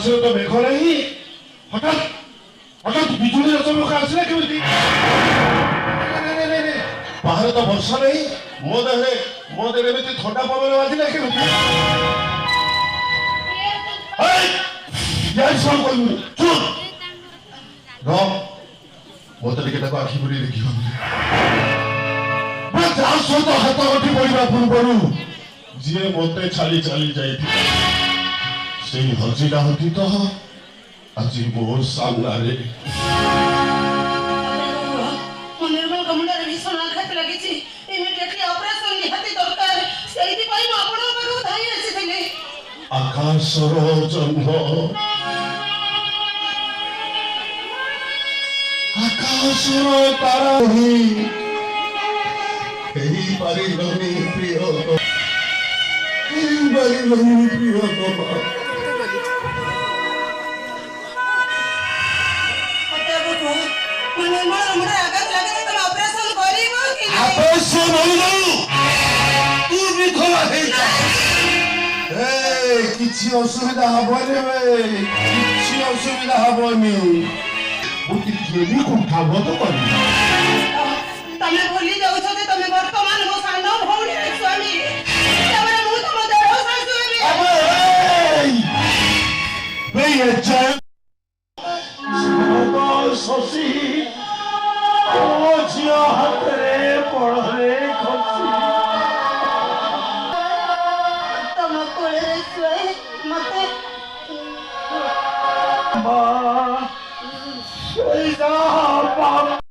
ଆକାଶରେ ତ ମେଘ ନାହିଁ ହଠାତ୍ ହଠାତ୍ ବିଜୁଳି ଚମକ ଆସିଲା କେମିତି ବାହାରେ ତ ବର୍ଷା ନାହିଁ ମୋ ଦେହରେ ଏମିତି ଥଣ୍ଡା ପବନ ବାଜିଲା କେମିତି ମତେ ଟିକେ ତାକୁ ଆଖି ପୁରେଇ ଦେଖିବାକୁ ଯାହା ସହିତ ହାତ ଗଠି ପଡ଼ିବା ପୂର୍ବରୁ ଯିଏ ମତେ ଛାଡ଼ି ଚାଲି ଯାଇଥିଲା ସେଇ ହଜିଲାହନ୍ତି ତ ଆଜି ମୋ ସାମ୍ନାରେ ଆକାଶର ଜନ୍ମ ଆକାଶର ତାରା ହେଇପାରିବନି ପ୍ରିୟତମା ହେଇପାରିବନି ପ୍ରିୟତମା କିଛି ଅସୁବିଧା ହବନି କିଛି ଅସୁବିଧା ହବନି ମୁଁ ଟିକେ ବି କୁଣ୍ଠାବୋଧ ତ କରିବି ତମେ ଭୁଲି ଯାଉଛ ଯେ ତମେ ବର୍ତ୍ତମାନ ମୋ ସାନ ଭଉଣୀର ସ୍ୱାମୀ ମୁଁ ତମ ଦେହ ଶାଶୁ ହେବି ଶଶୀ ମୋ ଝିଅ ହାତରେ ପଳରେ ଖସି ତମ କୋଳରେ ଶୁଏ ମତେ ମା